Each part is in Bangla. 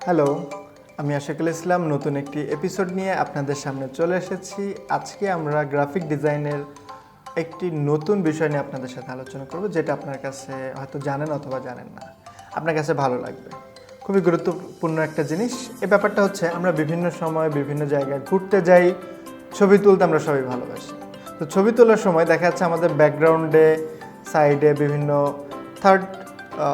হ্যালো, আমি আশিকুল ইসলাম নতুন একটি এপিসোড নিয়ে আপনাদের সামনে চলে এসেছি। আজকে আমরা গ্রাফিক ডিজাইনের একটি নতুন বিষয় নিয়ে আপনাদের সাথে আলোচনা করব, যেটা আপনার কাছে হয়তো জানেন অথবা জানেন না, আপনার কাছে ভালো লাগবে। খুবই গুরুত্বপূর্ণ একটা জিনিস। এই ব্যাপারটা হচ্ছে আমরা বিভিন্ন সময় বিভিন্ন জায়গায় ঘুরতে যাই, ছবি তুলতে আমরা সবাই ভালোবাসি। তো ছবি তোলার সময় দেখা যাচ্ছে আমাদের ব্যাকগ্রাউন্ডে সাইডে বিভিন্ন থার্ড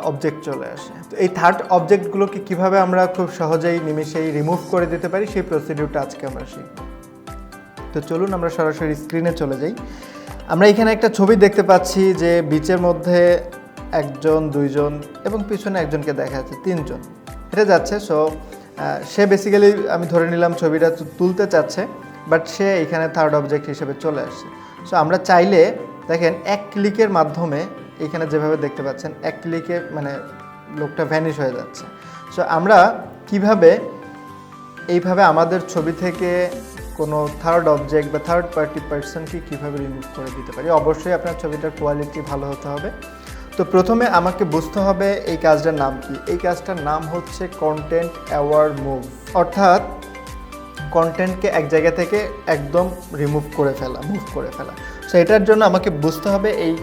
অবজেক্ট চলে আসে। তো এই থার্ড অবজেক্টগুলোকে কীভাবে আমরা খুব সহজেই নিমেষেই রিমুভ করে দিতে পারি, সেই প্রসিডিউরটা আজকে আমরা শিখব। তো চলুন আমরা সরাসরি স্ক্রিনে চলে যাই। আমরা এখানে একটা ছবি দেখতে পাচ্ছি যে বিচের মধ্যে একজন, দুইজন এবং পিছনে একজনকে দেখা যাচ্ছে তিনজন হেঁটে যাচ্ছে। সে বেসিক্যালি আমি ধরে নিলাম ছবিটা তুলতে চাচ্ছে, বাট সে এখানে থার্ড অবজেক্ট হিসেবে চলে আসছে। আমরা চাইলে দেখেন এক ক্লিকের মাধ্যমে এখানে যেভাবে দেখতে পাচ্ছেন এক ক্লিকে মানে লোকটা ভ্যানিশ হয়ে যাচ্ছে। আমরা কিভাবে এইভাবে আমাদের ছবি থেকে কোনো থার্ড অবজেক্ট বা থার্ড পার্টি পার্সনকে কীভাবে রিমুভ করে দিতে পারি। অবশ্যই আপনার ছবিটার কোয়ালিটি ভালো হতে হবে। তো প্রথমে আমাকে বুঝতে হবে এই কাজটার নাম কি। এই কাজটার নাম হচ্ছে কন্টেন্ট অ্যাওয়ার্ড মুভ, অর্থাৎ কন্টেন্টকে এক জায়গা থেকে একদম মুভ করে ফেলা। এটার জন্য আমাকে বুঝতে হবে এই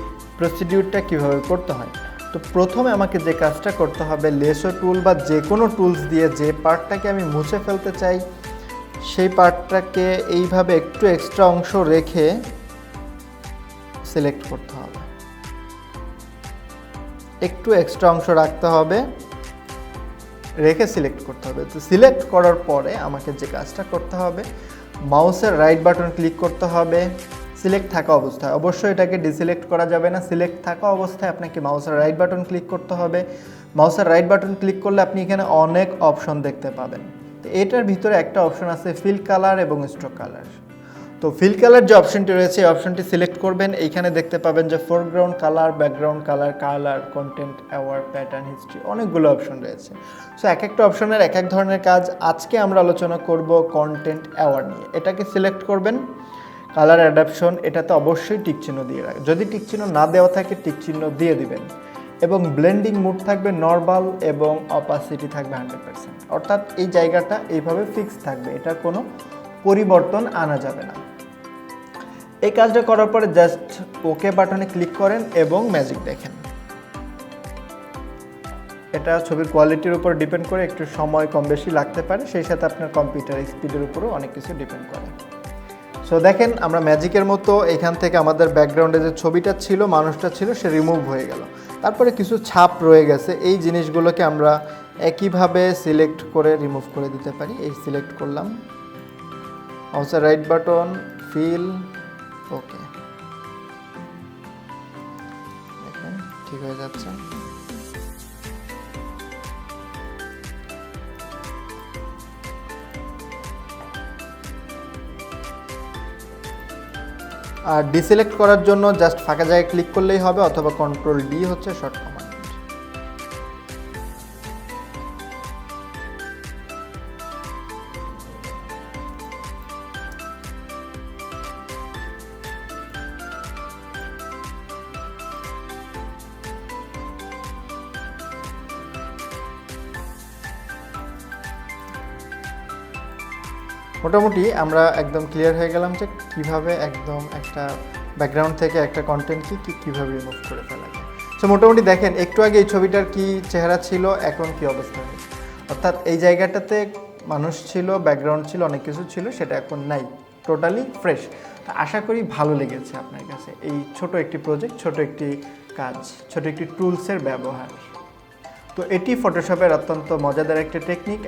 প্রসিডিউরটা কীভাবে করতে হয়। তো প্রথমে আমাকে যে কাজটা করতে হবে, লেসো টুল বা যে কোনো টুলস দিয়ে যে পার্টটাকে আমি মুছে ফেলতে চাই সেই পার্টটাকে এইভাবে একটু এক্সট্রা অংশ রেখে সিলেক্ট করতে হবে। একটু এক্সট্রা অংশ রাখতে হবে, রেখে সিলেক্ট করতে হবে। তো সিলেক্ট করার পরে আমাকে যে কাজটা করতে হবে, মাউসের রাইট বাটন ক্লিক করতে হবে সিলেক্ট থাকা অবস্থায়। অবশ্যই এটাকে ডিসিলেক্ট করা যাবে না। সিলেক্ট থাকা অবস্থায় আপনাকে মাউসের রাইট বাটন ক্লিক করতে হবে। মাউসের রাইট বাটন ক্লিক করলে আপনি এখানে অনেক অপশন দেখতে পাবেন। তো এটার ভিতরে একটা অপশন আছে ফিল কালার এবং স্ট্রোক কালার। তো ফিল কালার যে অপশনটি রয়েছে এই অপশনটি সিলেক্ট করবেন। এইখানে দেখতে পাবেন যে foreground colour, background colour, content award, pattern, history, অনেকগুলো অপশন রয়েছে। এক একটা অপশনের এক এক ধরনের কাজ। আজকে আমরা আলোচনা করব কন্টেন্ট অ্যাওয়ার্ড নিয়ে। এটাকে সিলেক্ট করবেন। কালার অ্যাডাপশন, এটাতে অবশ্যই টিক চিহ্ন দিয়ে রাখবেন। যদি টিক চিহ্ন না দেওয়া থাকে টিক চিহ্ন দিয়ে দিবেন। এবং ব্লেন্ডিং মুড থাকবে নর্মাল এবং অপাসিটি থাকবে 100%। অর্থাৎ এই জায়গাটা এইভাবে ফিক্স থাকবে, এটার কোনো পরিবর্তন আনা যাবে না। এই কাজটা করার পরে জাস্ট ওকে বাটনে ক্লিক করেন এবং ম্যাজিক দেখেন। এটা ছবির কোয়ালিটির উপর ডিপেন্ড করে, একটু সময় কম বেশি লাগতে পারে, সেই সাথে আপনার কম্পিউটার স্পিডের উপরও অনেক কিছু ডিপেন্ড করে। দেখেন আমরা ম্যাজিকের মতো এখান থেকে আমাদের ব্যাকগ্রাউন্ডে যে ছবিটা ছিল, মানুষটা ছিল, সে রিমুভ হয়ে গেল। তারপরে কিছু ছাপ রয়ে গেছে, এই জিনিসগুলোকে আমরা একইভাবে সিলেক্ট করে রিমুভ করে দিতে পারি। এই সিলেক্ট করলাম, মাউসের রাইট বাটন, ফিল, ওকে, দেখেন ঠিক হয়ে যাচ্ছে। আর ডিসিলেক্ট করার জন্য জাস্ট ফাঁকা জায়গায় ক্লিক করলেই হবে, অথবা কন্ট্রোল ডি হচ্ছে শর্ট কমান্ড। মোটামুটি আমরা একদম ক্লিয়ার হয়ে গেলাম যে কীভাবে একদম একটা ব্যাকগ্রাউন্ড থেকে একটা কন্টেন্টকে কীভাবে রিমুভ করে ফেলা যায়। মোটামুটি দেখেন একটু আগে এই ছবিটার কি চেহারা ছিল, এখন কি অবস্থা হয়েছে। অর্থাৎ এই জায়গাটাতে মানুষ ছিল, ব্যাকগ্রাউন্ড ছিল, অনেক কিছু ছিল, সেটা এখন নাই, টোটালি ফ্রেশ। আশা করি ভালো লেগেছে আপনার কাছে এই ছোট একটি প্রজেক্ট, ছোট একটি কাজ, ছোট একটি টুলসের ব্যবহার। তো এটি ফটোশপের অত্যন্ত মজাদার একটা টেকনিক।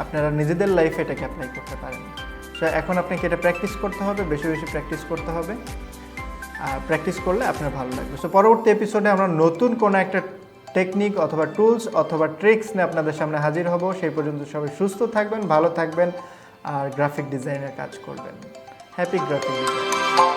আপনারা নিজেদের লাইফে এটাকে অ্যাপ্লাই করতে পারেন। এখন আপনাকে এটা প্র্যাকটিস করতে হবে, বেশি বেশি প্র্যাকটিস করতে হবে। প্র্যাকটিস করলে আপনার ভালো লাগবে। পরবর্তী এপিসোডে আমরা নতুন কোনো একটা টেকনিক অথবা টুলস অথবা ট্রিক্স নিয়ে আপনাদের সামনে হাজির হব। সেই পর্যন্ত সবাই সুস্থ থাকবেন, ভালো থাকবেন আর গ্রাফিক ডিজাইনের কাজ করবেন। Happy graphic design.